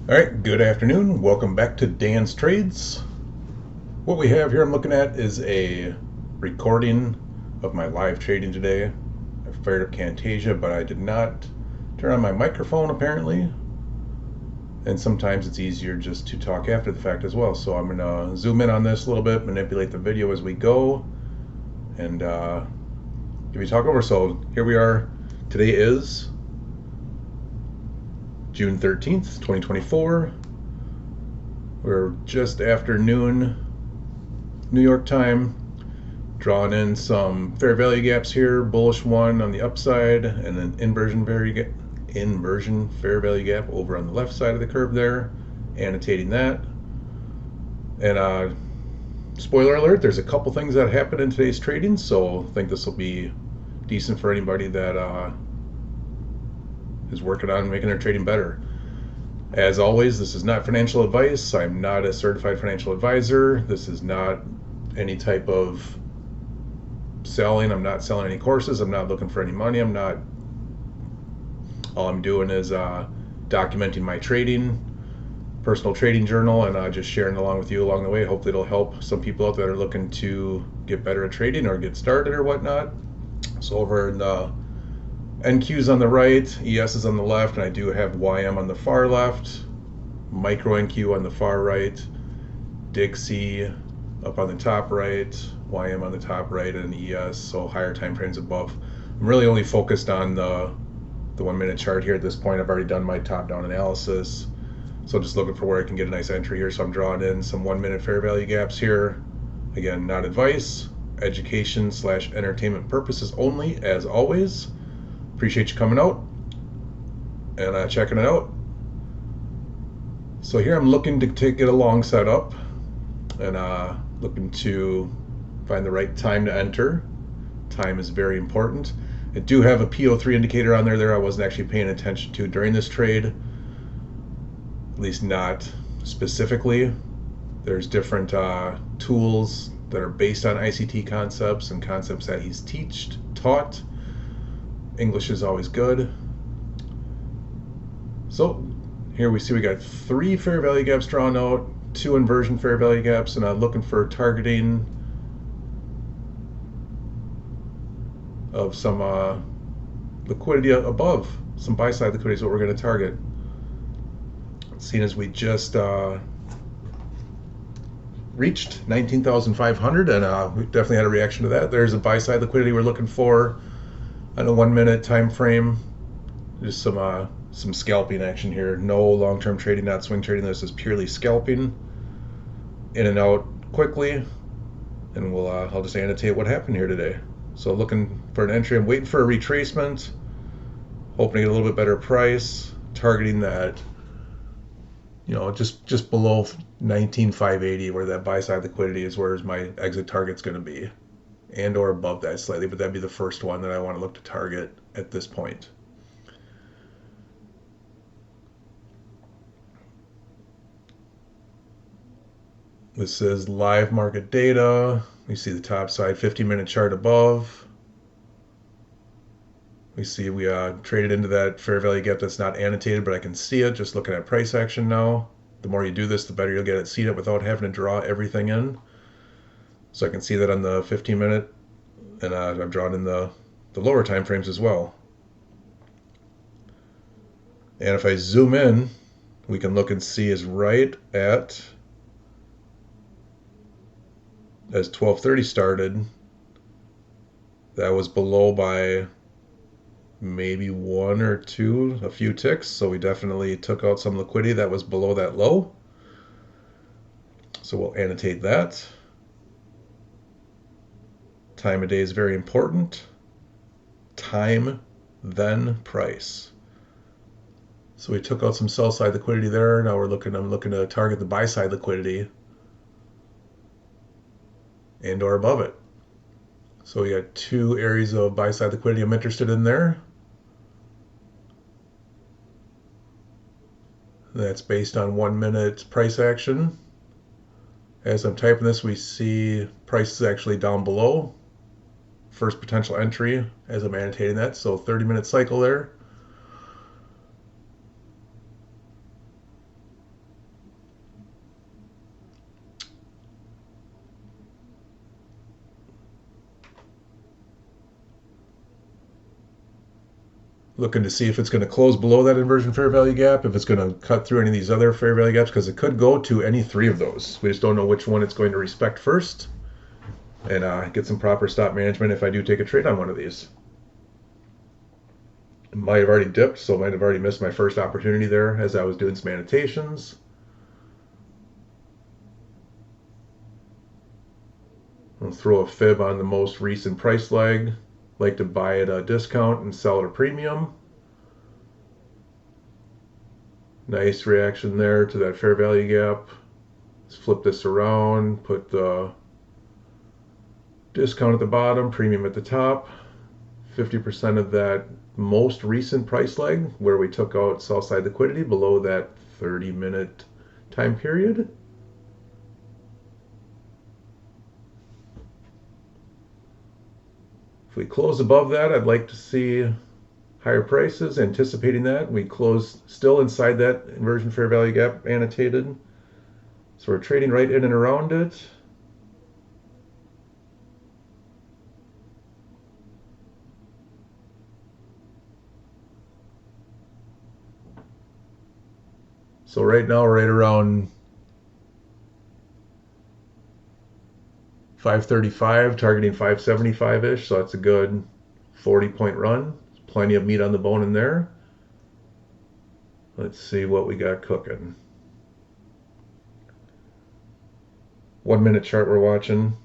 All right, good afternoon. Welcome back to Dan's Trades. What we have here I'm looking at is a recording of my live trading today. I fired up Camtasia, but I did not turn on my microphone apparently. And sometimes it's easier just to talk after the fact as well. So I'm going to zoom in on this a little bit, manipulate the video as we go, and give you a talk over. So here we are. Today is June 13th, 2024. We're just after noon New York time, drawing in some fair value gaps here, bullish one on the upside, and an inversion fair value gap over on the left side of the curve there, annotating that. And spoiler alert, there's a couple things that happened in today's trading, so I think this will be decent for anybody that is working on making their trading better. As always, this is not financial advice. I'm not a certified financial advisor. This is not any type of selling. I'm not selling any courses. I'm not looking for any money. All I'm doing is documenting my trading, personal trading journal, and just sharing along with you along the way. Hopefully it'll help some people out that are looking to get better at trading or get started or whatnot. So over in the NQs on the right, ES is on the left, and I do have YM on the far left, micro NQ on the far right, Dixie up on the top right, YM on the top right, and ES, so higher time frames above. I'm really only focused on the 1 minute chart here at this point. I've already done my top down analysis, so just looking for where I can get a nice entry here. So I'm drawing in some 1 minute fair value gaps here. Again, not advice, education / entertainment purposes only, as always. Appreciate you coming out and checking it out. So here I'm looking to get a long setup and looking to find the right time to enter. Time is very important. I do have a PO3 indicator on there I wasn't actually paying attention to during this trade, at least not specifically. There's different tools that are based on ICT concepts and concepts that he's taught. English is always good. So here we see we got 3 fair value gaps drawn out, 2 inversion fair value gaps, and I'm looking for targeting of some liquidity above. Some buy side liquidity is what we're going to target. Seeing as we just reached 19,500, and we definitely had a reaction to that. There's a buy side liquidity we're looking for on a 1 minute time frame. Just some scalping action here. No long-term trading, not swing trading. This is purely scalping, in and out quickly, and I'll just annotate what happened here today. So looking for an entry. I'm waiting for a retracement, hoping to get a little bit better price, targeting that, just below 19,580, where that buy side liquidity is, where my exit target's going to be, and or above that slightly, but that'd be the first one that I want to look to target at this point. This is live market data. We see the top side 50-minute chart above. We see we traded into that fair value gap that's not annotated, but I can see it just looking at price action now. The more you do this, the better you'll get at seeing it without having to draw everything in. So I can see that on the 15-minute, and I've drawn in the lower time frames as well. And if I zoom in, we can look and see is right at, as 12:30 started, that was below by maybe 1 or 2, a few ticks. So we definitely took out some liquidity that was below that low. So we'll annotate that. Time of day is very important. Time, then price. So we took out some sell side liquidity there. Now I'm looking to target the buy side liquidity and or above it. So we got 2 areas of buy side liquidity I'm interested in there. That's based on 1 minute price action. As I'm typing this, we see price is actually down below. First potential entry as I'm annotating that. So 30-minute cycle there. Looking to see if it's going to close below that inversion fair value gap, if it's going to cut through any of these other fair value gaps, because it could go to any three of those. We just don't know which one it's going to respect first, and get some proper stop management if I do take a trade on one of these. It might have already dipped, so I might have already missed my first opportunity there as I was doing some annotations. I'll throw a fib on the most recent price leg. Like to buy at a discount and sell at a premium. Nice reaction there to that fair value gap. Let's flip this around, put the discount at the bottom, premium at the top. 50% of that most recent price leg where we took out sell side liquidity below that 30-minute time period. If we close above that, I'd like to see higher prices. Anticipating that, we close still inside that inversion fair value gap annotated. So we're trading right in and around it. So right now, right around 535, targeting 575-ish. So that's a good 40-point run. Plenty of meat on the bone in there. Let's see what we got cooking. 1 minute chart we're watching.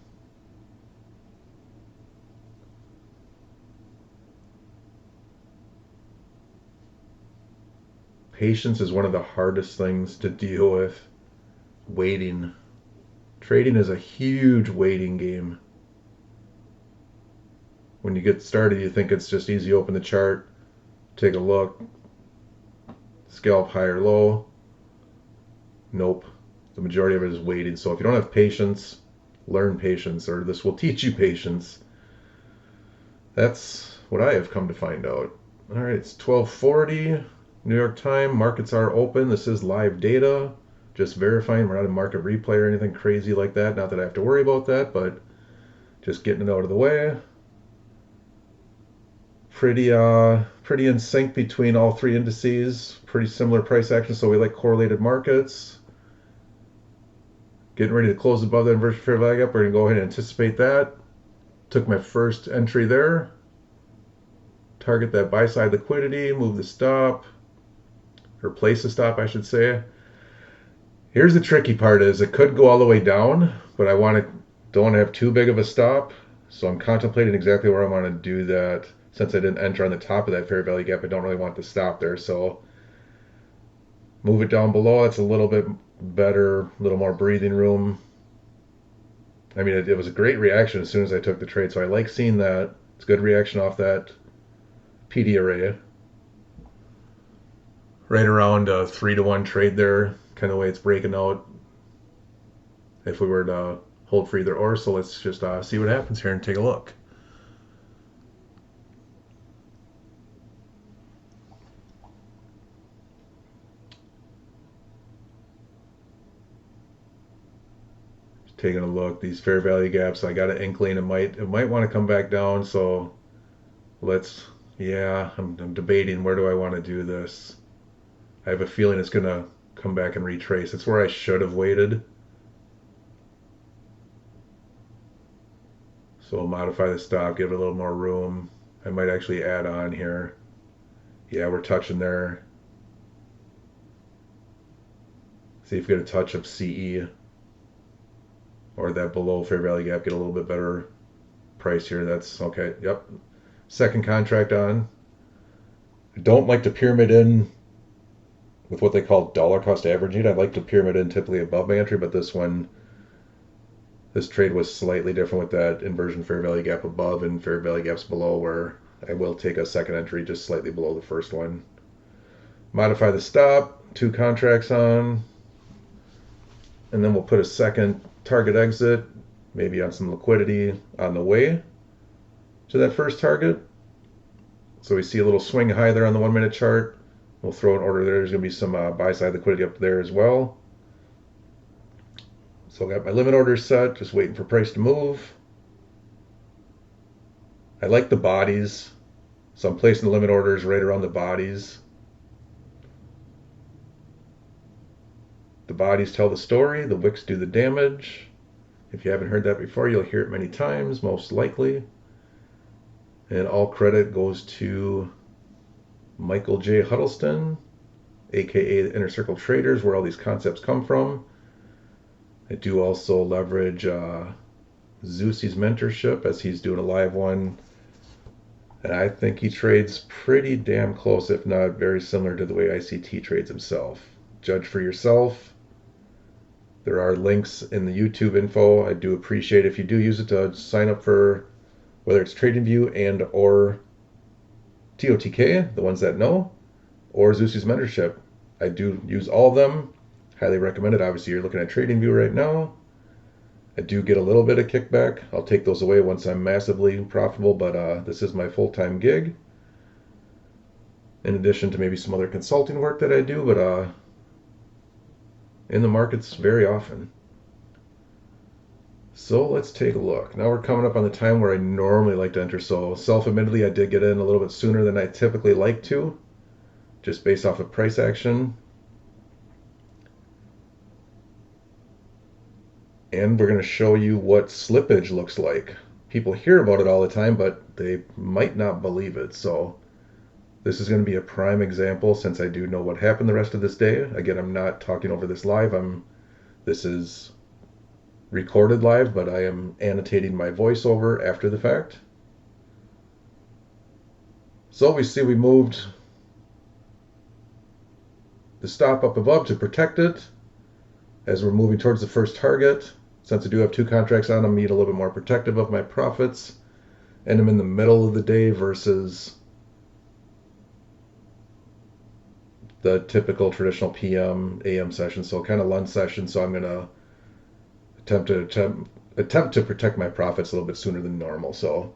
Patience is one of the hardest things to deal with. Waiting. Trading is a huge waiting game. When you get started, you think it's just easy. Open the chart, take a look, scalp high or low. Nope. The majority of it is waiting. So if you don't have patience, learn patience, or this will teach you patience. That's what I have come to find out. All right, it's 12:40. New York time, markets are open. This is live data. Just verifying we're not a market replay or anything crazy like that. Not that I have to worry about that, but just getting it out of the way. Pretty in sync between all three indices. Pretty similar price action, so we like correlated markets. Getting ready to close above that inversion fair value gap. We're going to go ahead and anticipate that. Took my first entry there. Target that buy side liquidity, move the stop. Or place the stop, I should say. Here's the tricky part is it could go all the way down, but I don't want to have too big of a stop. So I'm contemplating exactly where I want to do that. Since I didn't enter on the top of that fair value gap, I don't really want to stop there. So move it down below. It's a little bit better, a little more breathing room. I mean, it was a great reaction as soon as I took the trade. So I like seeing that. It's a good reaction off that PD array. Right around a 3-to-1 trade there, kind of the way it's breaking out. If we were to hold for either or, so let's just see what happens here and take a look. Just taking a look, these fair value gaps. I got an inkling it might want to come back down. So let's. Yeah, I'm debating where do I want to do this. I have a feeling it's going to come back and retrace. It's where I should have waited. So I'll modify the stop, give it a little more room. I might actually add on here. Yeah, we're touching there. See if we get a touch of CE. Or that below fair value gap, get a little bit better price here. That's okay. Yep. Second contract on. I don't like to pyramid in with what they call dollar cost averaging. I'd like to pyramid in typically above my entry, but this trade was slightly different with that inversion fair value gap above and fair value gaps below, where I will take a second entry just slightly below the first one. Modify the stop, 2 contracts on, and then we'll put a second target exit, maybe on some liquidity on the way to that first target. So we see a little swing high there on the 1 minute chart. We'll throw an order there. There's going to be some buy side liquidity up there as well. So I got my limit order set, just waiting for price to move. I like the bodies. So I'm placing the limit orders right around the bodies. The bodies tell the story, the wicks do the damage. If you haven't heard that before, you'll hear it many times, most likely. And all credit goes to Michael J. Huddleston, aka the Inner Circle Traders, where all these concepts come from. I do also leverage Zeus's mentorship, as he's doing a live one. And I think he trades pretty damn close, if not very similar to the way ICT trades himself. Judge for yourself. There are links in the YouTube info. I do appreciate if you do use it to sign up for whether it's TradingView and or TOTK, the ones that know, or Zeus's mentorship. I do use all of them. Highly recommend it. Obviously, you're looking at TradingView right now. I do get a little bit of kickback. I'll take those away once I'm massively profitable, but this is my full-time gig. In addition to maybe some other consulting work that I do, but in the markets very often. So let's take a look. Now we're coming up on the time where I normally like to enter. So self-admittedly, I did get in a little bit sooner than I typically like to, just based off of price action. And we're going to show you what slippage looks like. People hear about it all the time, but they might not believe it. So this is going to be a prime example, since I do know what happened the rest of this day. Again, I'm not talking over this live. This is recorded live, but I am annotating my voiceover after the fact. So we see we moved the stop up above to protect it as we're moving towards the first target. Since I do have two contracts on, I'm being a little bit more protective of my profits, and I'm in the middle of the day versus the typical traditional PM, AM session, so kind of lunch session. So I'm going to attempt to protect my profits a little bit sooner than normal. So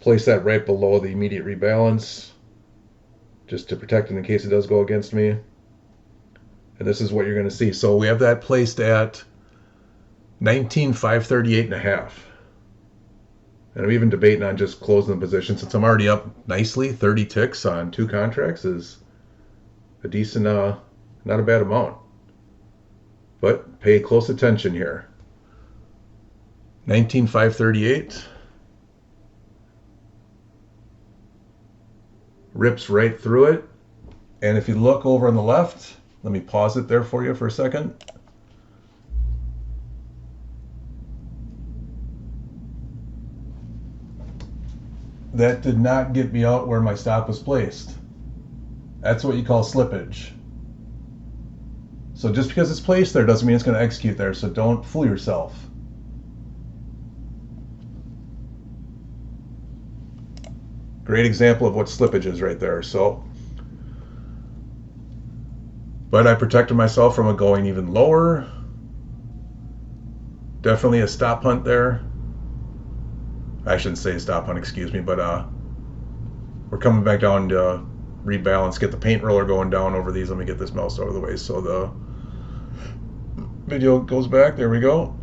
place that right below the immediate rebalance, just to protect it in case it does go against me. And this is what you're going to see. So we have that placed at 19,538.5. And I'm even debating on just closing the position, since I'm already up nicely. 30 ticks on two contracts is a decent, not a bad amount. But pay close attention here. 19,538. Rips right through it. And if you look over on the left, let me pause it there for you for a second. That did not get me out where my stop was placed. That's what you call slippage. So just because it's placed there doesn't mean it's going to execute there, so don't fool yourself. Great example of what slippage is right there. So, but I protected myself from it going even lower. Definitely a stop hunt there. I shouldn't say stop hunt, excuse me, but we're coming back down to rebalance, get the paint roller going down over these. Let me get this mouse out of the way so the video goes back. There we go.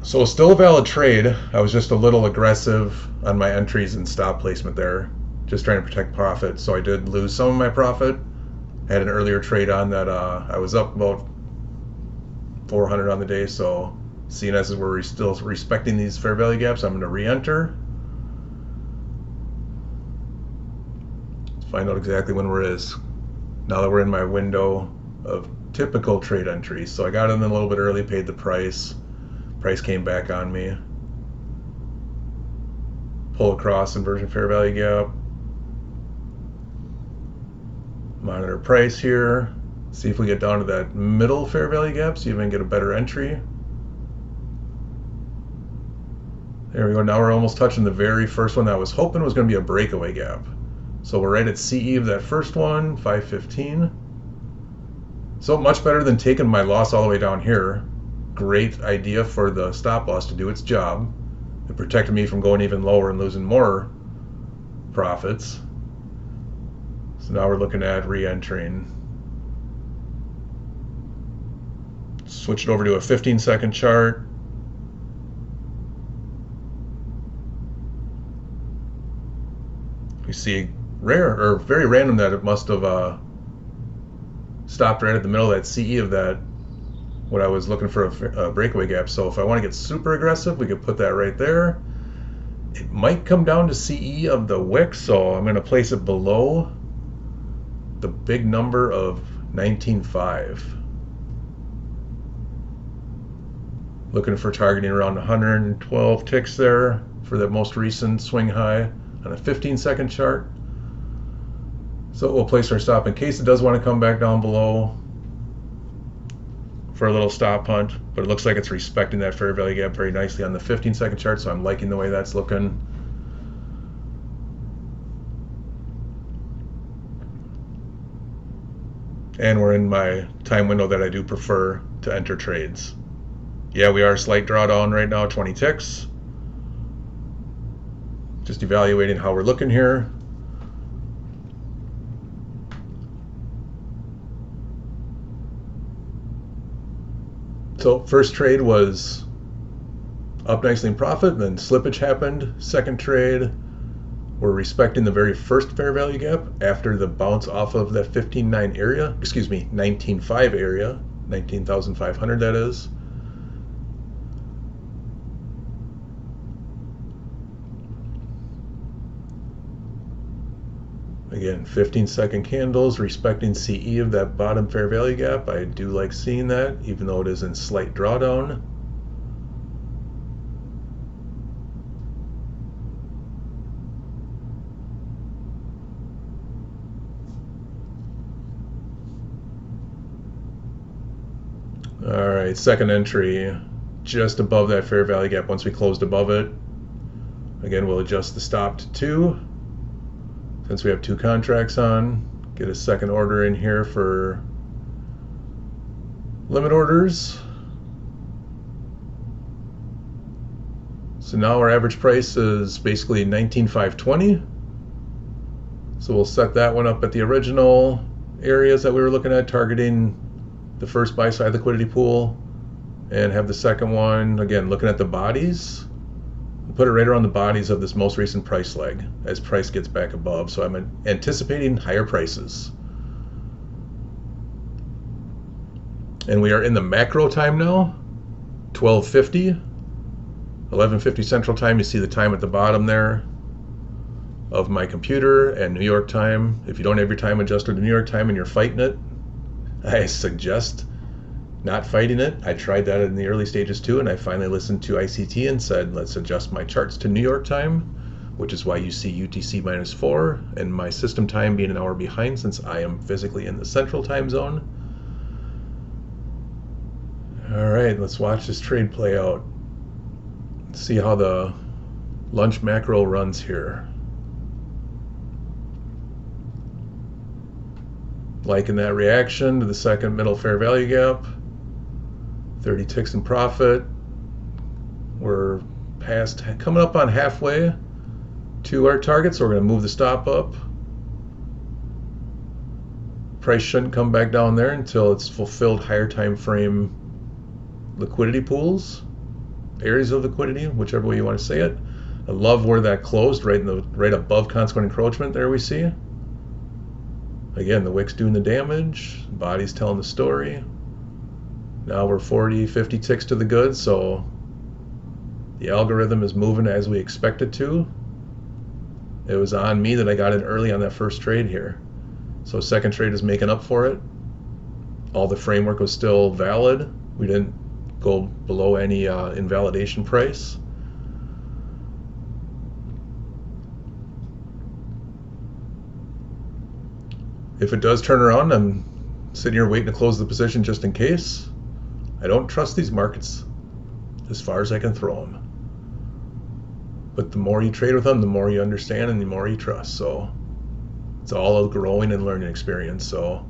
So still a valid trade. I was just a little aggressive on my entries and stop placement there, just trying to protect profit. So I did lose some of my profit. I had an earlier trade on that I was up about 400 on the day, so seeing as we're still respecting these fair value gaps, I'm going to re-enter. Let's find out exactly when we're is. Now that we're in my window of typical trade entries. So I got in a little bit early, paid the price. Price came back on me. Pull across inversion fair value gap. Monitor price here. See if we get down to that middle fair value gap, so you even get a better entry. There we go. Now we're almost touching the very first one that I was hoping was going to be a breakaway gap. So we're right at CE of that first one, 515. So much better than taking my loss all the way down here. Great idea for the stop loss to do its job. It protected me from going even lower and losing more profits. So now we're looking at re-entering. Switch it over to a 15-second chart. We see rare or very random that it must have stopped right at the middle of that CE of that, what I was looking for a breakaway gap. So if I want to get super aggressive, we could put that right there. It might come down to CE of the wick, so I'm going to place it below the big number of 19.5. Looking for targeting around 112 ticks there for the most recent swing high on a 15-second chart. So we'll place our stop in case it does want to come back down below for a little stop hunt, but it looks like it's respecting that fair value gap very nicely on the 15-second chart, so I'm liking the way that's looking. And we're in my time window that I do prefer to enter trades. Yeah, we are slight drawdown right now, 20 ticks. Just evaluating how we're looking here. So first trade was up nicely in profit, then slippage happened. Second trade, we're respecting the very first fair value gap after the bounce off of that 15.9 area, 19.5 area, 19,500 that is. Again, 15-second candles respecting CE of that bottom fair value gap. I do like seeing that, even though it is in slight drawdown. All right, second entry, just above that fair value gap. Once we closed above it, again, we'll adjust the stop to 2. Since we have 2 contracts on, get a second order in here for limit orders. So now our average price is basically 19,520. So we'll set that one up at the original areas that we were looking at, targeting the first buy side liquidity pool, and have the second one, again, looking at the bodies. Put it right around the bodies of this most recent price leg as price gets back above. So I'm anticipating higher prices. And we are in the macro time now, 12:50, 11:50 Central Time. You see the time at the bottom there of my computer, and New York time. If you don't have your time adjusted to New York time and you're fighting it, I suggest not fighting it. I tried that in the early stages too, and I finally listened to ICT and said, let's adjust my charts to New York time, which is why you see UTC -4 and my system time being an hour behind since I am physically in the central time zone. All right, let's watch this trade play out. Let's see how the lunch macro runs here. Liking that reaction to the second middle fair value gap. 30 ticks in profit. We're past, coming up on halfway to our target, so we're going to move the stop up. Price shouldn't come back down there until it's fulfilled higher time frame liquidity pools, areas of liquidity, whichever way you want to say it. I love where that closed, right above consequent encroachment there we see. Again, the wick's doing the damage, body's telling the story. Now we're 40, 50 ticks to the good, so the algorithm is moving as we expect it to. It was on me that I got in early on that first trade here. So second trade is making up for it. All the framework was still valid. We didn't go below any invalidation price. If it does turn around, I'm sitting here waiting to close the position just in case. I don't trust these markets as far as I can throw them. But the more you trade with them, the more you understand and the more you trust. So it's all a growing and learning experience. So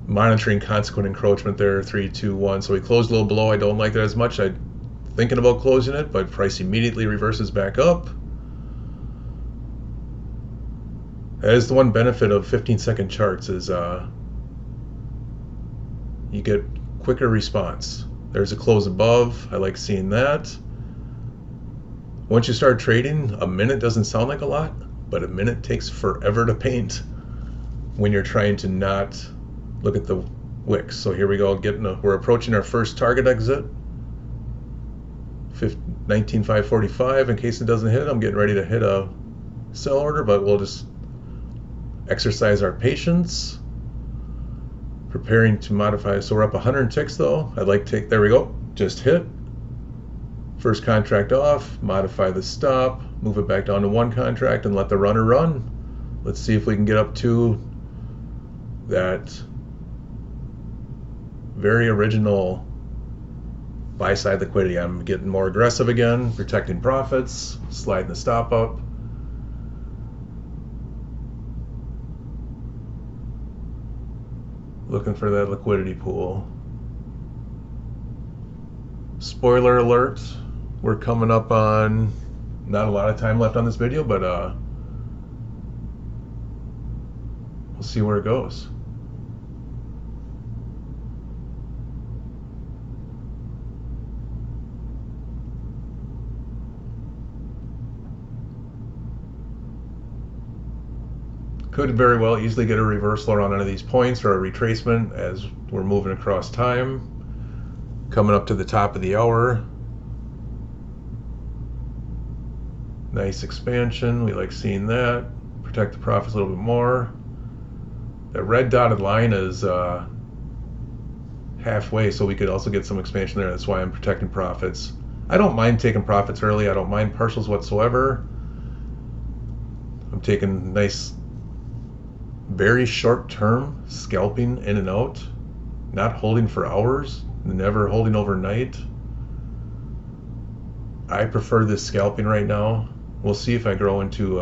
monitoring consequent encroachment there, 3, 2, 1. So we closed a little below. I don't like that as much. I'm thinking about closing it, but price immediately reverses back up. That is the one benefit of 15-second charts is you get quicker response. There's a close above. I like seeing that. Once you start trading, a minute doesn't sound like a lot, but a minute takes forever to paint when you're trying to not look at the wicks. So here we go, we're approaching our first target exit, 19,545. In case it doesn't hit, I'm getting ready to hit a sell order, but we'll just exercise our patience, preparing to modify. So we're up 100 ticks though. There we go, just hit. First contract off, modify the stop, move it back down to one contract and let the runner run. Let's see if we can get up to that very original buy side liquidity. I'm getting more aggressive again, protecting profits, sliding the stop up. Looking for that liquidity pool. Spoiler alert, we're coming up on not a lot of time left on this video, but we'll see where it goes. Could very well easily get a reversal around one of these points or a retracement as we're moving across time. Coming up to the top of the hour. Nice expansion, we like seeing that. Protect the profits a little bit more. That red dotted line is halfway, so we could also get some expansion there. That's why I'm protecting profits. I don't mind taking profits early. I don't mind partials whatsoever. I'm taking nice, very short term scalping in and out, not holding for hours, never holding overnight. I prefer this scalping right now. We'll see if I grow into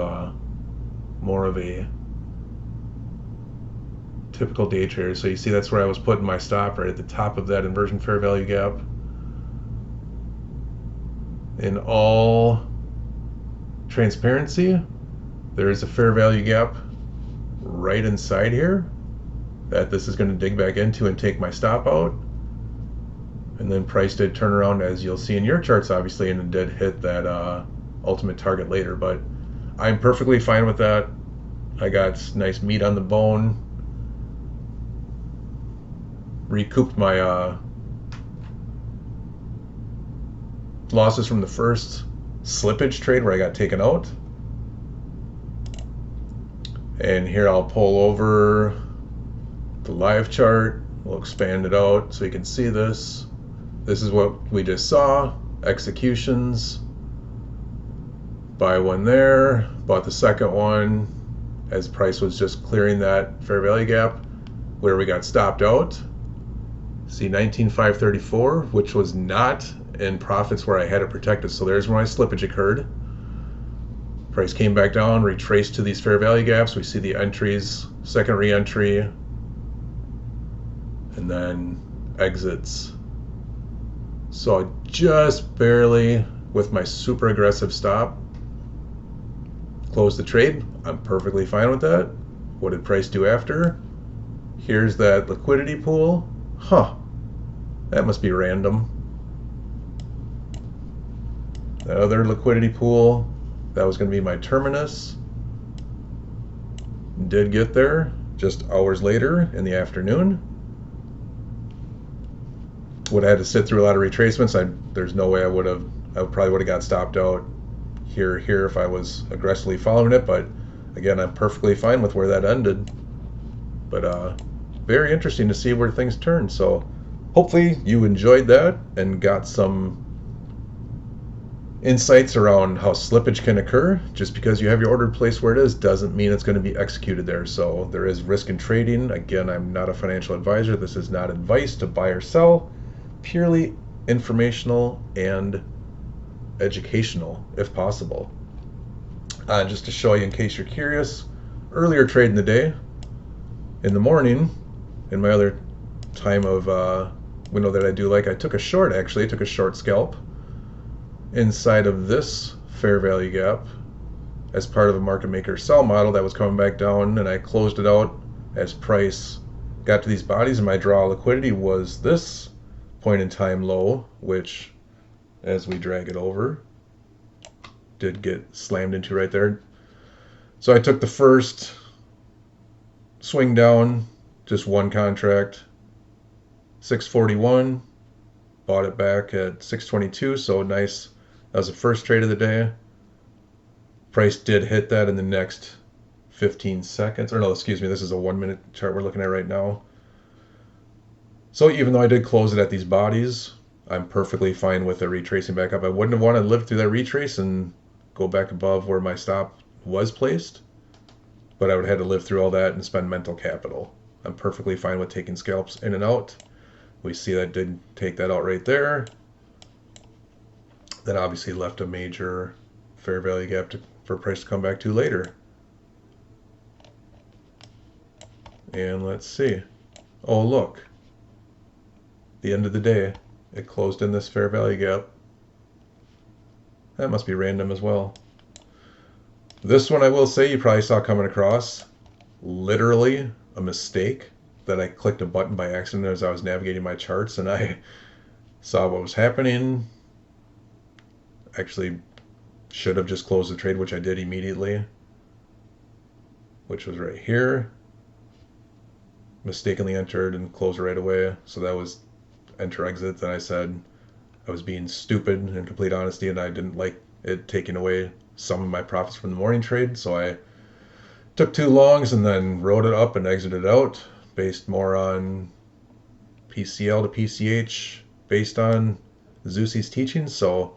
more of a typical day trader. So you see that's where I was putting my stop, right at the top of that inversion fair value gap. In all transparency, there is a fair value gap right inside here that this is going to dig back into and take my stop out. And then price did turn around, as you'll see in your charts, obviously, and it did hit that ultimate target later. But I'm perfectly fine with that. I got nice meat on the bone. Recouped my losses from the first slippage trade where I got taken out. And here I'll pull over the live chart. We'll expand it out so you can see this. This is what we just saw. Executions. Buy one there. Bought the second one as price was just clearing that fair value gap where we got stopped out. See 19,534, which was not in profits where I had it protected. So there's where my slippage occurred. Price came back down, retraced to these fair value gaps. We see the entries, second re-entry, and then exits. So just barely, with my super aggressive stop, closed the trade. I'm perfectly fine with that. What did price do after? Here's that liquidity pool. Huh, that must be random. That other liquidity pool, that was going to be my terminus. Did get there just hours later in the afternoon. Would have had to sit through a lot of retracements. There's no way I probably would have got stopped out here if I was aggressively following it. But again, I'm perfectly fine with where that ended. But very interesting to see where things turn. So hopefully you enjoyed that and got some insights around how slippage can occur. Just because you have your order placed where it is doesn't mean it's going to be executed there. So there is risk in trading. Again, I'm not a financial advisor. This is not advice to buy or sell. Purely informational and educational, if possible. Just to show you, in case you're curious, earlier trade in the day, in the morning, in my other time of window that I do like, I took a short, actually. I took a short scalp inside of this fair value gap as part of a market maker sell model that was coming back down, and I closed it out as price got to these bodies, and my draw liquidity was this point in time low, which, as we drag it over, did get slammed into right there. So I took the first swing down, just one contract, 641, bought it back at 622, so nice. That was the first trade of the day. Price did hit that in the next 15 seconds, or no, excuse me, this is a 1 minute chart we're looking at right now. So even though I did close it at these bodies, I'm perfectly fine with it retracing back up. I wouldn't have wanted to live through that retrace and go back above where my stop was placed, but I would have had to live through all that and spend mental capital. I'm perfectly fine with taking scalps in and out. We see that did take that out right there. That obviously left a major fair value gap for price to come back to later. And let's see. Oh, look. The end of the day, it closed in this fair value gap. That must be random as well. This one I will say you probably saw coming across. Literally a mistake that I clicked a button by accident as I was navigating my charts, and I saw what was happening. Actually should have just closed the trade, which I did immediately, which was right here. Mistakenly entered and closed right away. So that was enter exit. Then I said I was being stupid in complete honesty, and I didn't like it taking away some of my profits from the morning trade. So I took two longs and then wrote it up and exited out based more on PCL to PCH based on Zusi's teachings. So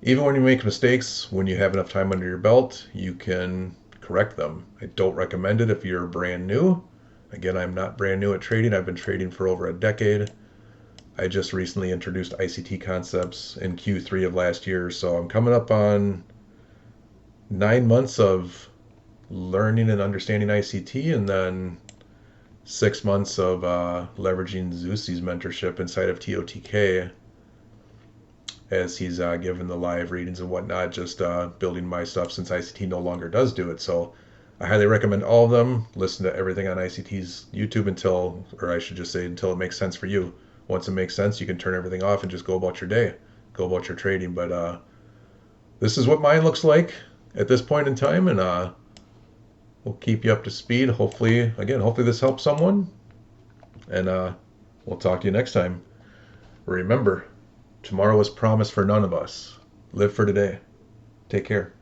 even when you make mistakes, when you have enough time under your belt, you can correct them. I don't recommend it if you're brand new. Again, I'm not brand new at trading. I've been trading for over a decade. I just recently introduced ICT Concepts in Q3 of last year, so I'm coming up on 9 months of learning and understanding ICT, and then 6 months of leveraging Zusi's mentorship inside of TOTK as he's given the live readings and whatnot, just building my stuff since ICT no longer does do it. So I highly recommend all of them. Listen to everything on ICT's YouTube until, or I should just say, until it makes sense for you. Once it makes sense, you can turn everything off and just go about your day, go about your trading. But this is what mine looks like at this point in time, and we'll keep you up to speed. Hopefully this helps someone, and we'll talk to you next time. Remember, tomorrow is promised for none of us. Live for today. Take care.